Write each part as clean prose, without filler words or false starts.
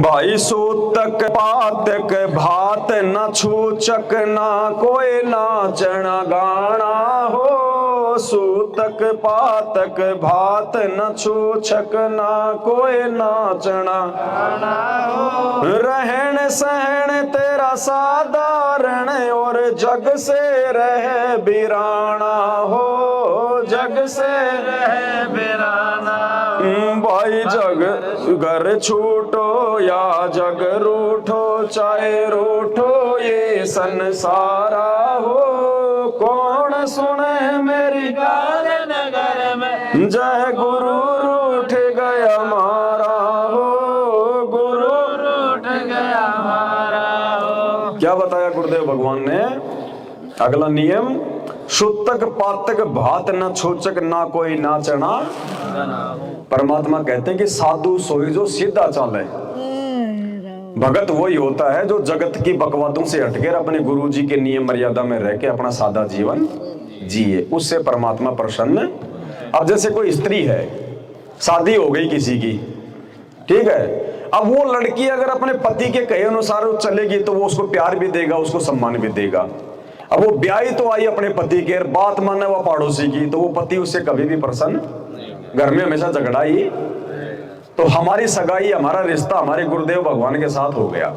भाई सूतक पातक भात न छूचक ना कोई नाचना गाना हो। सूतक पातक भात न छूचक ना कोई नाचना गाना हो। रहन सहन तेरा साधारण और जग से रह बिराना हो। जग से रह बिराना भाई जग घर छूटो या जग रूठो चाहे रूठो ये संसारा हो। कौन सुने मेरी गाल नगर में जय गुरु रूठ गया हमारा हो। गुरु रूठ गया हमारा हो। क्या बताया गुरुदेव भगवान ने? अगला नियम, सूतक पातक भात न छूचक ना कोई नाचना। परमात्मा कहते हैं कि साधु सोई जो सीधा चाले। भगत वही होता है जो जगत की बकवादों से हटकर अपने गुरु जी के नियम मर्यादा में रह के अपना सादा जीवन जिए, उससे परमात्मा प्रसन्न। अब जैसे कोई स्त्री है, शादी हो गई किसी की, ठीक है, अब वो लड़की अगर अपने पति के कहे अनुसार चलेगी तो वो उसको प्यार भी देगा, उसको सम्मान भी देगा। अब वो ब्याही तो आई अपने पति के, बात माने वो पड़ोसी की, तो वो पति उससे कभी भी प्रसन्न, घर में हमेशा झगड़ा ही। तो हमारी सगाई, हमारा रिश्ता हमारे गुरुदेव भगवान के साथ हो गया।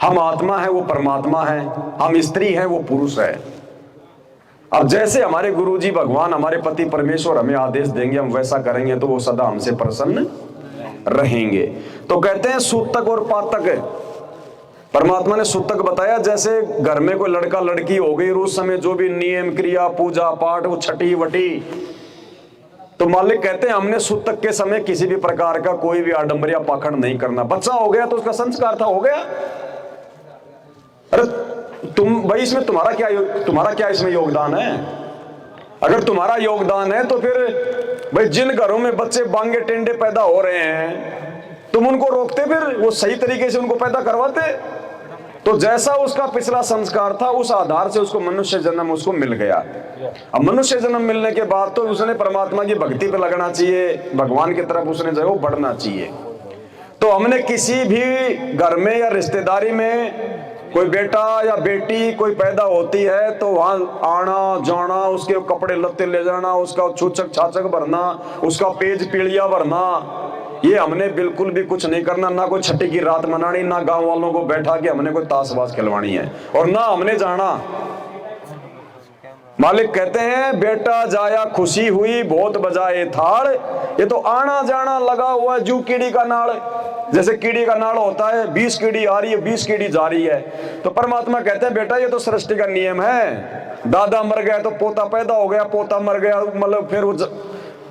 हम आत्मा है, वो परमात्मा है, हम स्त्री है, वो पुरुष है। अब जैसे हमारे गुरुजी भगवान, हमारे पति परमेश्वर हमें आदेश देंगे, हम वैसा करेंगे तो वो सदा हमसे प्रसन्न रहेंगे। तो कहते हैं सूतक और पातक। परमात्मा ने सूतक बताया, जैसे घर में कोई लड़का लड़की हो गई, उस समय जो भी नियम क्रिया पूजा पाठ वो छठी वटी, तो मालिक कहते हैं हमने सूतक के समय किसी भी प्रकार का कोई भी आडंबर या पाखंड नहीं करना। बच्चा हो गया तो उसका संस्कार था, हो गया। अरे तुम भाई, इसमें तुम्हारा क्या इसमें योगदान है? अगर तुम्हारा योगदान है तो फिर भाई जिन घरों में बच्चे बांगे टेंडे पैदा हो रहे हैं, तुम उनको रोकते, फिर वो सही तरीके से उनको पैदा करवाते। तो जैसा उसका पिछला संस्कार था उस आधार से उसको मनुष्य जन्म उसको मिल गया। अब मनुष्य जन्म मिलने के बाद तो उसने परमात्मा की भक्ति पे लगना चाहिए, भगवान की तरफ उसने जो है बढ़ना चाहिए। तो हमने किसी भी घर में या रिश्तेदारी में कोई बेटा या बेटी कोई पैदा होती है तो वहां आना जाना, उसके कपड़े लत्ते ले जाना, उसका छूचक छाचक भरना, उसका पेज पीढ़िया भरना, ये हमने बिल्कुल भी कुछ नहीं करना। ना कोई छठी की रात मनानी, ना गांव वालों को बैठा के हमने कोई ताशबाज खिलवानी है, और ना हमने जाना। मालिक कहते हैं बेटा जाया खुशी हुई बहुत बजाए थाड़। ये तो आना जाना लगा हुआ जू कीड़ी का नाड़। जैसे कीड़ी का नाड़ होता है, 20 कीड़ी आ रही है 20 कीड़ी जा रही है। तो परमात्मा कहते हैं बेटा ये तो सृष्टि का नियम है। दादा मर गया तो पोता पैदा हो गया, पोता मर गया मतलब फिर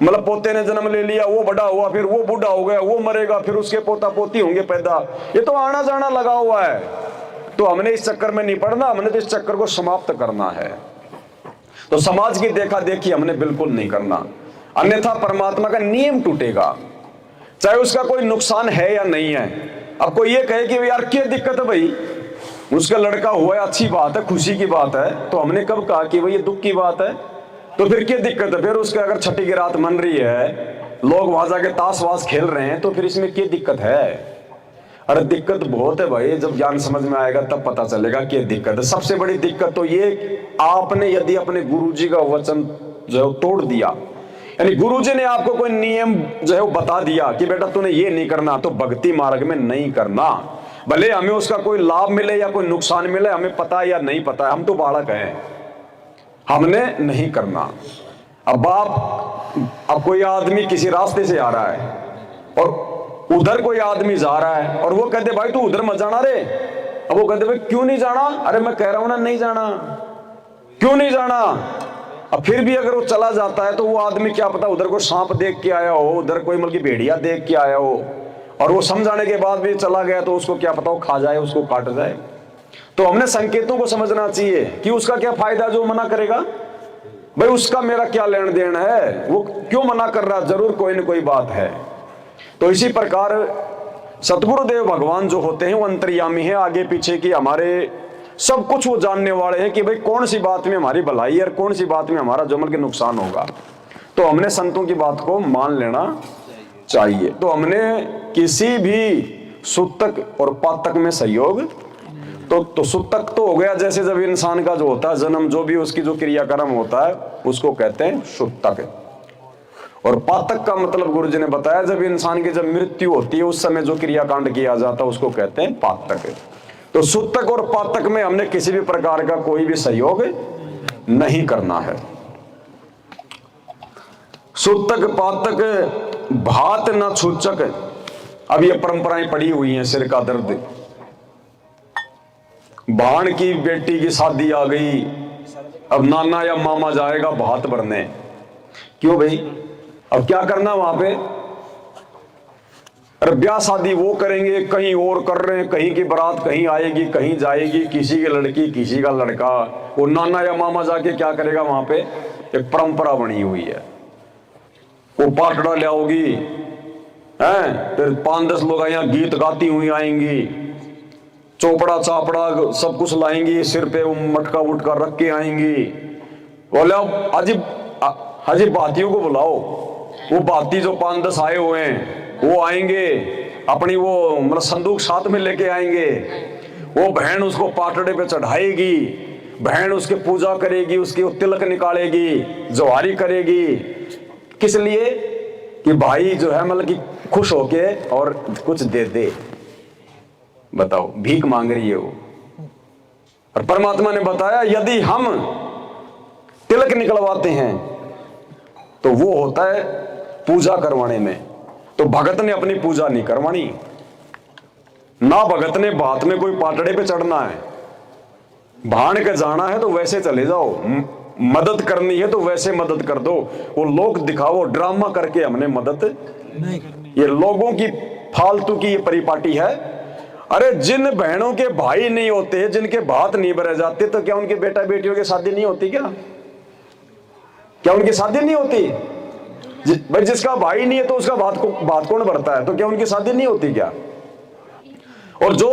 मतलब पोते ने जन्म ले लिया, वो बड़ा हुआ, फिर वो बूढ़ा हो गया, वो मरेगा, फिर उसके पोता पोती होंगे पैदा। ये तो आना जाना लगा हुआ है। तो हमने इस चक्कर में नहीं पड़ना, हमने तो इस चक्कर को समाप्त करना है। तो समाज की देखा देखी हमने बिल्कुल नहीं करना, अन्यथा परमात्मा का नियम टूटेगा, चाहे उसका कोई नुकसान है या नहीं है। अब कोई ये कहे कि यार क्या दिक्कत है भाई, उसका लड़का हुआ है, अच्छी बात है, खुशी की बात है, तो हमने कब कहा कि भाई ये दुख की बात है? तो फिर क्या दिक्कत है? फिर उसके अगर छठी की रात मन रही है, लोग वहां जाके ताश वाश खेल रहे हैं, तो फिर इसमें क्या दिक्कत है? अरे दिक्कत बहुत है भाई, जब ज्ञान समझ में आएगा तब पता चलेगा क्या दिक्कत है। सबसे बड़ी दिक्कत तो ये, आपने यदि अपने गुरुजी का वचन जो है तोड़ दिया, यानी गुरुजी ने आपको कोई नियम जो है बता दिया कि बेटा तूने ये नहीं करना, तो भक्ति मार्ग में नहीं करना। भले हमें उसका कोई लाभ मिले या कोई नुकसान मिले, हमें पता है या नहीं पता है, हम तो बालक हैं, हमने नहीं करना। अब कोई आदमी किसी रास्ते से आ रहा है और उधर कोई आदमी जा रहा है और वो कहते भाई तू उधर मत जाना रे। अब वो कहते भाई क्यों नहीं जाना? अरे मैं कह रहा हूं ना नहीं जाना। क्यों नहीं जाना? अब फिर भी अगर वो चला जाता है तो वो आदमी क्या पता उधर को सांप देख के आया हो, उधर कोई मतलब भेड़िया देख के आया हो, और वो समझाने के बाद भी चला गया तो उसको क्या पता वो खा जाए, उसको काट जाए। तो हमने संकेतों को समझना चाहिए कि उसका क्या फायदा जो मना करेगा। भाई उसका मेरा क्या लेन देन है, वो क्यों मना कर रहा, जरूर कोई ना कोई बात है। तो इसी प्रकार सतगुरुदेव भगवान जो होते हैं वो अंतर्यामी है, आगे पीछे की हमारे सब कुछ वो जानने वाले हैं कि भाई कौन सी बात में हमारी भलाई है और कौन सी बात में हमारा जमल के नुकसान होगा। तो हमने संतों की बात को मान लेना चाहिए। तो हमने किसी भी सूतक और पातक में संयोग। तो सूतक तो हो गया जैसे जब इंसान का जो होता है जन्म, जो भी उसकी जो क्रियाक्रम होता है उसको कहते हैं सूतक। और पातक का मतलब गुरुजी ने बताया जब इंसान की जब मृत्यु होती है उस समय जो क्रियाकांड किया जाता है उसको कहते हैं पातक। तो सूतक और पातक में हमने किसी भी प्रकार का कोई भी सहयोग नहीं करना है। सूतक पातक भात न छूचक। अब ये परंपराएं पड़ी हुई हैं, सिर का दर्द, भाण की बेटी की शादी आ गई, अब नाना या मामा जाएगा भात भरने। क्यों भाई, अब क्या करना वहां पे? अरे ब्याह शादी वो करेंगे, कहीं और कर रहे हैं, कहीं की बारात कहीं आएगी कहीं जाएगी, किसी की लड़की किसी का लड़का, वो नाना या मामा जाके क्या करेगा वहां पे? एक परंपरा बनी हुई है, वो पाटड़ा ले आओगी हैं, फिर 5-10 लोग यहाँ गीत गाती हुई आएंगी, चोपड़ा चापड़ा सब कुछ लाएंगी, सिर पे वो मटका उटका रख के आएंगी। बोले हाजी भातियों को बुलाओ, वो भाती जो 5-10 आए हुए हैं वो आएंगे, अपनी वो मतलब संदूक साथ में लेके आएंगे। वो बहन उसको पाटड़े पे चढ़ाएगी, बहन उसकी पूजा करेगी, उसकी तिलक निकालेगी, जवारी करेगी। किस लिए? कि भाई जो है मतलब कि खुश होके और कुछ दे दे। बताओ, भीख मांग रही है वो। और परमात्मा ने बताया यदि हम तिलक निकलवाते हैं तो वो होता है पूजा करवाने में, तो भगत ने अपनी पूजा नहीं करवानी ना, भगत ने बात में कोई पाटड़े पे चढ़ना है। भाण के जाना है तो वैसे चले जाओ, मदद करनी है तो वैसे मदद कर दो। वो लोग दिखाओ ड्रामा करके हमने मदद नहीं करनी। ये लोगों की फालतू की ये परिपाटी है। अरे जिन बहनों के भाई नहीं होते, जिनके भात नहीं भरे जाते, तो क्या उनके बेटा बेटियों की शादी नहीं होती? क्या उनकी शादी नहीं होती? भाई जिसका भाई नहीं है तो उसका भात कौन भरता है? तो क्या उनकी शादी नहीं होती क्या? और जो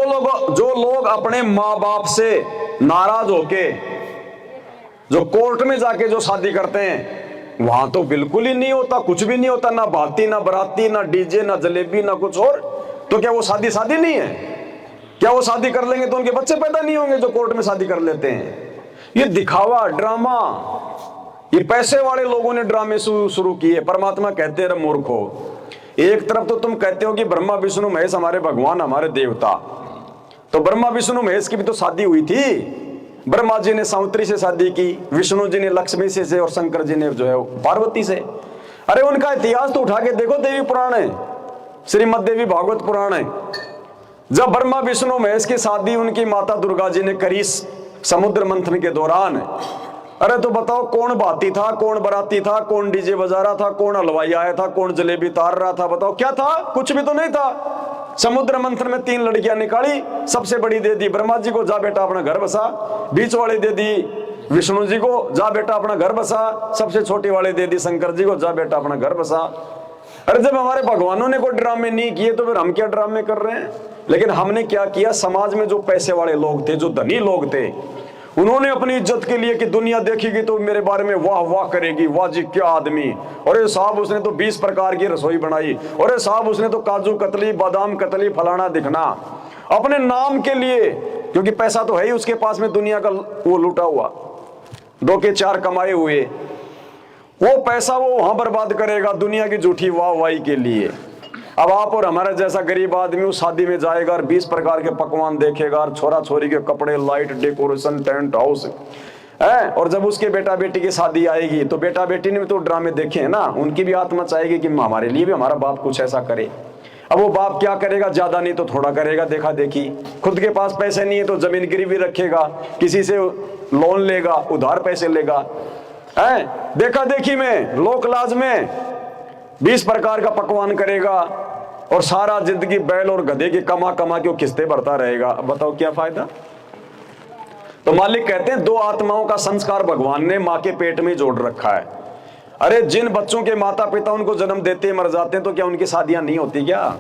लोग अपने माँ बाप से नाराज होके जो कोर्ट में जाके जो शादी करते हैं वहां तो बिल्कुल ही नहीं होता, कुछ भी नहीं होता, ना भाती ना बराती ना डीजे ना जलेबी ना कुछ और। तो क्या वो शादी नहीं है? क्या वो शादी कर लेंगे तो उनके बच्चे पैदा नहीं होंगे जो कोर्ट में शादी कर लेते हैं? ये दिखावा ड्रामा, ये पैसे वाले लोगों ने ड्रामे शुरू किए। परमात्मा कहते हैं मूर्खो, एक तरफ तो तुम कहते हो कि ब्रह्मा विष्णु महेश हमारे भगवान हमारे देवता, तो ब्रह्मा विष्णु महेश की भी तो शादी हुई थी। ब्रह्मा जी ने सावित्री से शादी की, विष्णु जी ने लक्ष्मी से और शंकर जी ने जो है पार्वती से। अरे उनका इतिहास तो उठा के देखो, देवी पुराण है, श्रीमद देवी भागवत पुराण है। जब ब्रह्मा विष्णु महेश की शादी उनकी माता दुर्गा जी ने करी समुद्र मंथन के दौरान, अरे तो बताओ कौन भाती था, कौन बराती था, कौन डीजे बजा रहा था, कौन हलवाई आया था, कौन जलेबी तार रहा था? बताओ क्या था? कुछ भी तो नहीं था। समुद्र मंथन में 3 लड़कियां निकाली, सबसे बड़ी दे दी ब्रह्मा जी को, जा बेटा अपना घर बसा। बीच वाली दे दी विष्णु जी को, जा बेटा अपना घर बसा। सबसे छोटी वाली दे दी शंकर जी को, जा बेटा अपना घर बसा। अरे जब हमारे भगवानों ने कोई ड्रामे नहीं किए तो फिर हम क्या ड्रामे कर रहे हैं? लेकिन हमने क्या किया, समाज में जो पैसे वाले लोग थे, जो धनी लोग थे, उन्होंने अपनी इज्जत के लिए कि दुनिया देखेगी तो मेरे बारे में वाह वाह करेगी, वाह जी क्या आदमी, अरे साहब उसने तो 20 प्रकार की रसोई बनाई, अरे साहब उसने तो काजू कतली बादाम कतली फलाना दिखना, अपने नाम के लिए, क्योंकि पैसा तो है ही उसके पास में, दुनिया का वो लूटा हुआ 2 के 4 कमाए हुए, वो पैसा वो वहां बर्बाद करेगा दुनिया की झूठी वाह वाही के लिए। अब आप और हमारा जैसा गरीब आदमी उस शादी में जाएगा और 20 प्रकार के पकवान देखेगा और छोरा छोरी के कपड़े, लाइट, डेकोरेशन, टेंट हाउस है। और जब उसके बेटा बेटी की शादी आएगी तो बेटा बेटी ने तो ड्रामे देखे हैं ना, उनकी भी आत्मा चाहेगी कि हमारे लिए भी हमारा बाप कुछ ऐसा करे। अब वो बाप क्या करेगा, ज्यादा नहीं तो थोड़ा करेगा, देखा देखी। खुद के पास पैसे नहीं है तो जमीन गिरवी रखेगा, किसी से लोन लेगा, उधार पैसे लेगा, है देखा देखी में, लोक लाज में 20 प्रकार का पकवान करेगा और सारा जिंदगी बैल और गधे की कमा के वो किस्तें भरता रहेगा। अब बताओ क्या फायदा? तो मालिक कहते हैं 2 आत्माओं का संस्कार भगवान ने मां के पेट में जोड़ रखा है। अरे जिन बच्चों के माता पिता उनको जन्म देते मर जाते हैं तो क्या उनकी शादियां नहीं होती क्या?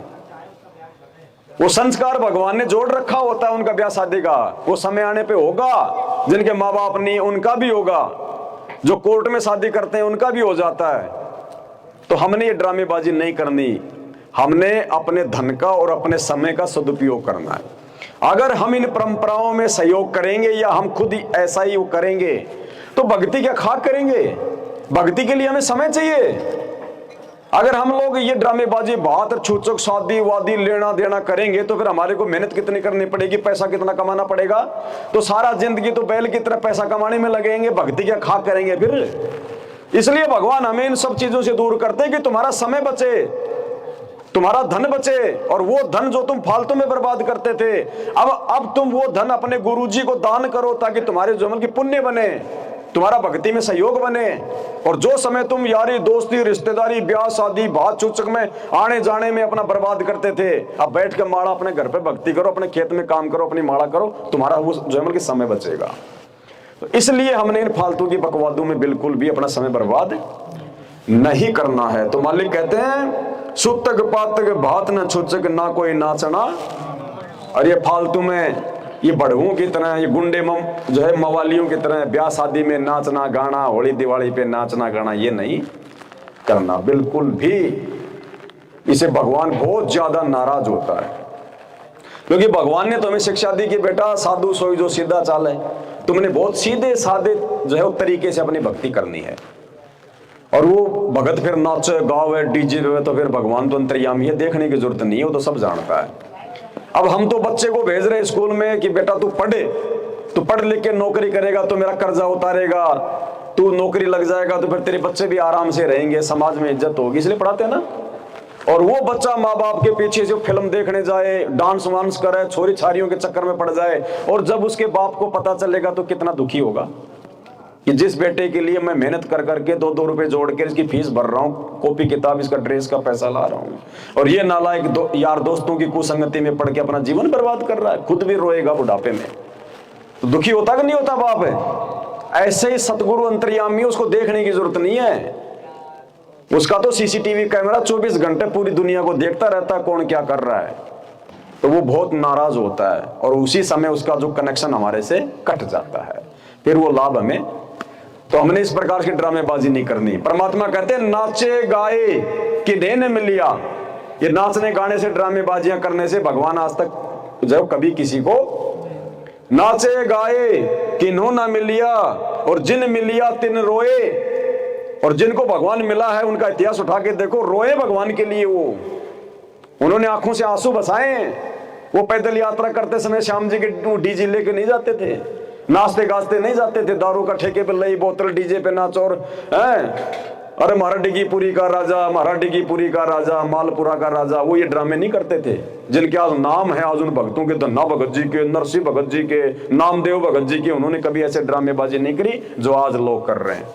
वो संस्कार भगवान ने जोड़ रखा होता है उनका ब्याह शादी का, वो समय आने पे होगा। जिनके माँ बाप नहीं उनका भी होगा, जो कोर्ट में शादी करते हैं उनका भी हो जाता है। तो हमने ये ड्रामेबाजी नहीं करनी। हमने अपने धन का और अपने समय का सदुपयोग करना है। अगर हम इन परंपराओं में सहयोग करेंगे या हम खुद ही ऐसा ही करेंगे तो भक्ति क्या खाक करेंगे। भक्ति के लिए हमें समय चाहिए। अगर हम लोग ये ड्रामेबाजी बात छूचक शादी वादी लेना देना करेंगे तो फिर हमारे को मेहनत कितनी करनी पड़ेगी, पैसा कितना कमाना पड़ेगा। तो सारा जिंदगी तो बैल की तरह पैसा कमाने में लगेंगे, भक्ति क्या खाक करेंगे फिर। इसलिए भगवान हमें इन सब चीजों से दूर करते कि तुम्हारा समय बचे, तुम्हारा धन बचे, और वो धन जो तुम फालतू में बर्बाद करते थे अब तुम वो धन अपने गुरुजी को दान करो ताकि तुम्हारे जीवन की पुण्य बने, तुम्हारा भक्ति में सहयोग बने। और जो समय तुम यारी दोस्ती रिश्तेदारी ब्याह शादी बात चूचक में आने जाने में अपना बर्बाद करते थे, अब बैठ के माड़ा अपने घर पे भक्ति करो, अपने खेत में काम करो, अपनी माड़ा करो, तुम्हारा वो जीवन की समय बचेगा। तो इसलिए हमने इन फालतू की बकवादों में बिल्कुल भी अपना समय बर्बाद नहीं करना है। तो मालिक कहते हैं सुतक पातक भात न छुचक ना कोई नाचना। और ये फालतू में ये बड़ुओं की तरह, ये गुंडे जो है मवालियों की तरह ब्याह शादी में नाचना गाना, होली दिवाली पे नाचना गाना, ये नहीं करना बिल्कुल भी। इसे भगवान बहुत ज्यादा नाराज होता है, क्योंकि भगवान ने तो हमें शिक्षा दी कि बेटा साधु सोई जो सीधा चाल है, तुमने बहुत सीधे साधे जो है तरीके से अपनी भक्ति करनी है। और वो भगत फिर नाचे गावे डीजे पे, तो फिर भगवान तो अंतर्यामी है, देखने की जरूरत नहीं है, वो तो सब जानता है। अब हम तो बच्चे को भेज रहे स्कूल में कि बेटा तू पढ़े, तू पढ़ लिख के नौकरी करेगा तो मेरा कर्जा उतारेगा, तू नौकरी लग जाएगा तो फिर तेरे बच्चे भी आराम से रहेंगे, समाज में इज्जत होगी, इसलिए पढ़ाते हैं ना। और वो बच्चा माँ बाप के पीछे जो फिल्म देखने जाए, डांस वांस करे, छोरी छारियों के चक्कर में पड़ जाए, और जब उसके बाप को पता चलेगा तो कितना दुखी होगा कि जिस बेटे के लिए मैं मेहनत कर करके 2-2 रुपए जोड़ के इसकी फीस भर रहा हूँ, कॉपी किताब इसका ड्रेस का पैसा ला रहा हूँ, और ये नालायक यार दोस्तों की कुसंगति में पड़ के अपना जीवन बर्बाद कर रहा है, खुद भी रोएगा बुढ़ापे में। तो दुखी होता कि नहीं होता बाप है। ऐसे ही सतगुरु अंतर्यामी, उसको देखने की जरूरत नहीं है, उसका तो सीसीटीवी कैमरा 24 घंटे पूरी दुनिया को देखता रहता है कौन क्या कर रहा है। तो वो बहुत नाराज होता है और उसी समय उसका जो कनेक्शन हमारे से कट जाता है, फिर वो लाभ हमें। तो हमने इस प्रकार की ड्रामेबाजी नहीं करनी। परमात्मा कहते हैं नाचे गाए किन्हें ने मिलिया। ये नाचने गाने से ड्रामेबाजियां करने से भगवान आज तक जब कभी किसी को नाचे गाए किन्हों ना मिलिया, और जिन मिलिया तिन रोए। और जिनको भगवान मिला है उनका इतिहास उठा के देखो, रोए भगवान के लिए, वो उन्होंने आंखों से आंसू बसाए। वो पैदल यात्रा करते समय श्याम जी के डीजे लेके नहीं जाते थे, नाचते गाजते नहीं जाते थे, दारू का ठेके पे लई बोतल डीजे पे नाच, और अरे हमारा डिगीपुरी का राजा, हमारा डिगीपुरी का राजा, मालपुरा का राजा, वो ये ड्रामे नहीं करते थे जिनके आज नाम है आज उन भक्तों के, धन्ना भगत जी के, नरसिंह भगत जी के, नामदेव भगत जी के। उन्होंने कभी ऐसे ड्रामेबाजी नहीं करी जो आज लोग कर रहे हैं।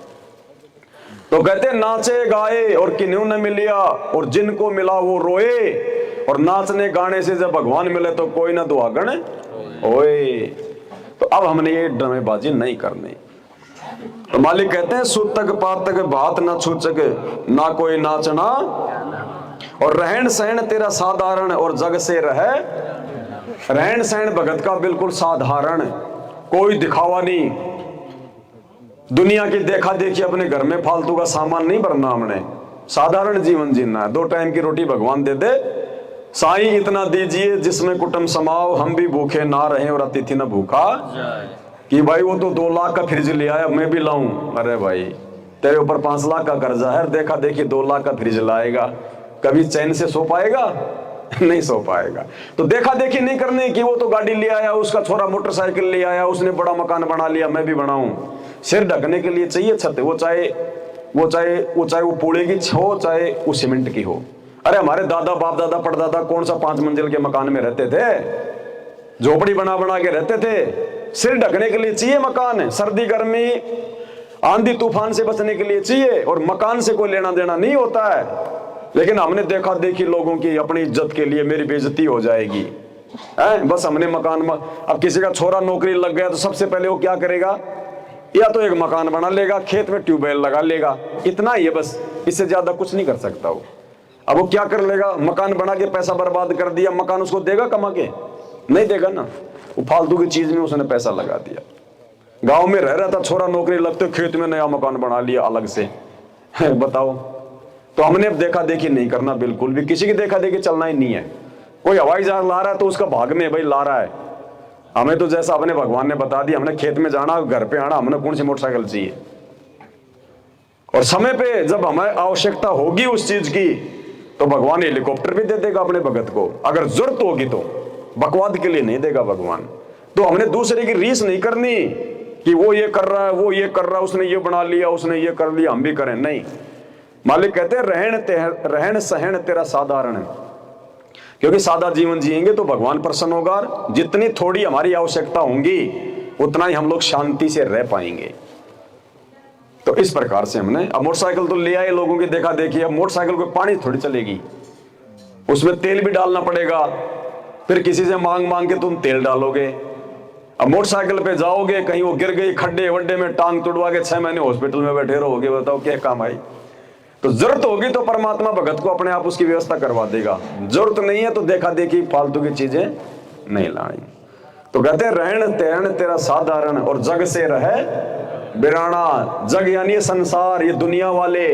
तो कहते नाचे गाए और किन्हों ने मिलिया, और जिनको मिला वो रोए। और नाचने गाने से जब भगवान मिले तो कोई ना दुआगण ओए। तो अब हमने ये ड्रामेबाजी नहीं करनी। तो मालिक कहते हैं सुतक पातक भात न छूचक ना कोई नाचना, और रहन सहन तेरा साधारण और जग से रहे। रहन सहन भगत का बिल्कुल साधारण, कोई दिखावा नहीं, दुनिया की देखा देखी अपने घर में फालतू का सामान नहीं भरना, हमने साधारण जीवन जीना है। 2 टाइम की रोटी भगवान दे दे, साईं इतना दीजिए जिसमें कुटुंब समाओ, हम भी भूखे ना रहे और अतिथि न भूखा। कि भाई वो तो 2 लाख का फ्रिज ले आया, मैं भी लाऊं। अरे भाई तेरे ऊपर 5 लाख का कर्जा है, देखा देखी 2 लाख का फ्रिज लाएगा, कभी चैन से सो पाएगा? नहीं सो पाएगा। तो देखा देखी नहीं करने की, वो तो गाड़ी ले आया, उसका छोरा मोटरसाइकिल ले आया, उसने बड़ा मकान बना लिया, मैं भी बनाऊं। सिर ढकने के लिए चाहिए छत, वो चाहे वो पूड़े की हो, चाहे वो सीमेंट की हो। अरे हमारे दादा बाप दादा परदादा कौन सा 5 मंजिल के मकान में रहते थे, झोपड़ी बना बना के रहते थे। सिर ढकने के लिए चाहिए मकान, सर्दी गर्मी आंधी तूफान से बचने के लिए चाहिए, और मकान से कोई लेना देना नहीं होता है। लेकिन हमने देखा देखी लोगों की अपनी इज्जत के लिए मेरी बेइज्जती हो जाएगी, बस हमने मकान में। अब किसी का छोरा नौकरी लग गया तो सबसे पहले वो क्या करेगा, या तो एक मकान बना लेगा, खेत में ट्यूबवेल लगा लेगा, इतना ही है बस, इससे ज्यादा कुछ नहीं कर सकता वो। अब वो क्या कर लेगा, मकान बना के पैसा बर्बाद कर दिया, मकान उसको देगा कमा के? नहीं देगा ना, वो फालतू की चीज में उसने पैसा लगा दिया। गांव में रह रहा था, छोरा नौकरी लगते खेत में नया मकान बना लिया अलग से। बताओ तो हमने अब देखा देखी नहीं करना, बिल्कुल भी किसी की देखा देखी चलना ही नहीं है। कोई हवाई जहाज ला रहा है तो उसका भाग में है भाई, ला रहा है। हमें तो जैसा अपने भगवान ने बता दिया, हमने खेत में जाना, घर पे आना, हमने कौन सी मोटरसाइकिल चाहिए। और समय पे जब हमें आवश्यकता होगी उस चीज की तो भगवान हेलीकॉप्टर भी दे देगा अपने भगत को, अगर जरूरत होगी तो। बकवाद के लिए नहीं देगा भगवान। तो हमने दूसरे की रीस नहीं करनी कि वो ये कर रहा है, वो ये कर रहा है, उसने ये बना लिया, उसने ये कर लिया, हम भी करें, नहीं। मालिक कहते हैं रहन सहन तेरा साधारण है, क्योंकि सादा जीवन जिएंगे तो भगवान प्रसन्न होगा। जितनी थोड़ी हमारी आवश्यकता होंगी उतना ही हम लोग शांति से रह पाएंगे। तो इस प्रकार से हमने, अब मोटरसाइकिल तो ले आए लोगों की देखा देखी, अब मोटरसाइकिल को पानी थोड़ी चलेगी, उसमें तेल भी डालना पड़ेगा, फिर किसी से मांग मांग के तुम तेल डालोगे। अब मोटरसाइकिल पे जाओगे, कहीं वो गिर गई खड्डे वड्डे में, टांग तुड़वा के 6 महीने हॉस्पिटल में बैठे रहोगे, बताओ क्या काम आई। तो जरूरत होगी तो परमात्मा भगत को अपने आप उसकी व्यवस्था करवा देगा, जरूरत नहीं है तो देखा देखी फालतू की चीजें नहीं लानी। तो कहते रहन तेरण तेरा साधारण और जग से रहे बिराना। जग यानी संसार, ये दुनिया वाले,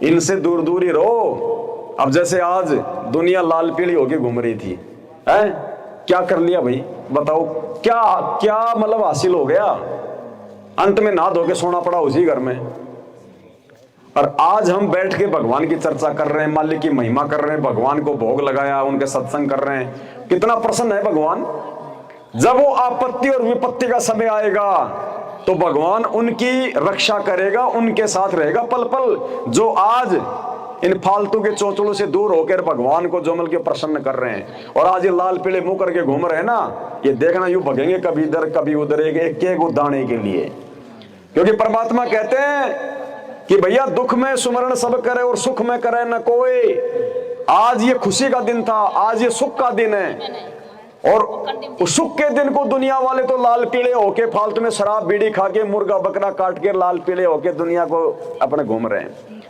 इनसे दूर दूर ही रहो। अब जैसे आज दुनिया लाल पीली होके घूम रही थी, है क्या कर लिया भाई, बताओ क्या क्या मतलब हासिल हो गया। अंत में नहा धो के सोना पड़ा उसी घर में। और आज हम बैठ के भगवान की चर्चा कर रहे हैं, मालिक की महिमा कर रहे हैं, भगवान को भोग लगाया, उनके सत्संग कर रहे हैं, कितना प्रसन्न है भगवान। जब वो आपत्ति और विपत्ति का समय आएगा तो भगवान उनकी रक्षा करेगा, उनके साथ रहेगा पल पल। जो आज इन फालतू के चोचलों से दूर होकर भगवान को जोमल के प्रसन्न कर रहे हैं और आज ये लाल पीले मुंह करके घूम रहे हैं ना, ये देखना यूं भगेंगे कभी इधर कभी उधर, एक एक दाने के लिए। क्योंकि परमात्मा कहते हैं कि भैया दुख में सुमरण सब करे और सुख में करे न कोई। आज ये खुशी का दिन था, आज ये सुख का दिन है। और उस सुख के दिन को दुनिया वाले तो लाल पीले होके फालतू में शराब बीड़ी खा के मुर्गा बकरा काट के लाल पीले होके दुनिया को अपने घूम रहे हैं।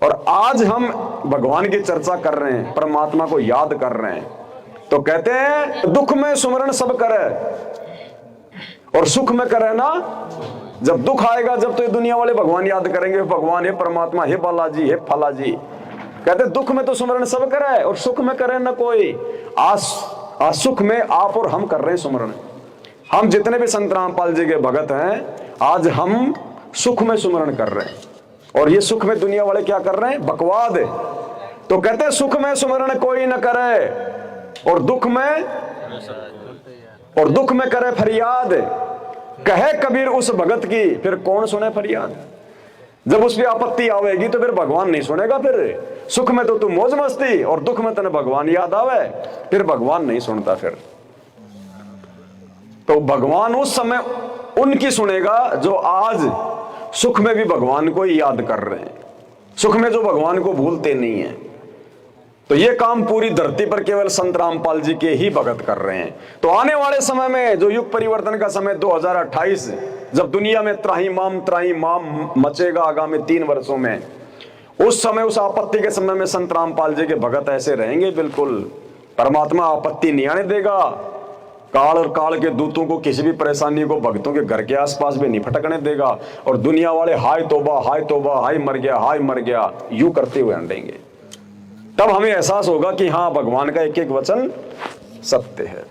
और आज हम भगवान की चर्चा कर रहे हैं, परमात्मा को याद कर रहे हैं। तो कहते हैं दुख में सुमरण सब करे और सुख में करे ना। जब दुख आएगा, जब तो ये दुनिया वाले भगवान याद करेंगे, भगवान हे परमात्मा, हे बालाजी, हे फलाजी। कहते दुख में तो सुमरण सब करे और सुख में करे ना कोई। आज सुख में आप और हम कर रहे हैं सुमरण। हम जितने भी संत रामपाल जी के भगत हैं, आज हम सुख में सुमरण कर रहे हैं। और ये सुख में दुनिया वाले क्या कर रहे हैं, बकवाद है। तो कहते हैं सुख में सुमरण कोई न करे और दुख में करे फरियाद। कहे कबीर उस भगत की फिर कौन सुने फरियाद। जब उस पर आपत्ति आवेगी तो फिर भगवान नहीं सुनेगा। फिर सुख में तो तू मौज मस्ती और दुख में तने भगवान याद आवे, फिर भगवान नहीं सुनता। फिर तो भगवान उस समय उनकी सुनेगा जो आज सुख में भी भगवान को याद कर रहे हैं, सुख में जो भगवान को भूलते नहीं है। तो ये काम पूरी धरती पर केवल संत रामपाल जी के ही भगत कर रहे हैं। तो आने वाले समय में जो युग परिवर्तन का समय 2028, जब दुनिया में त्राहिमाम मचेगा आगामी 3 वर्षों में, उस समय उस आपत्ति के समय में संत रामपाल जी के भगत ऐसे रहेंगे। बिल्कुल परमात्मा आपत्ति नहीं आने देगा। काल और काल के दूतों को किसी भी परेशानी को भक्तों के घर के आसपास भी नहीं फटकने देगा। और दुनिया वाले हाय तौबा, हाय मर गया यूं करते हुए हंडेंगे। तब हमें एहसास होगा कि हाँ, भगवान का एक एक वचन सत्य है।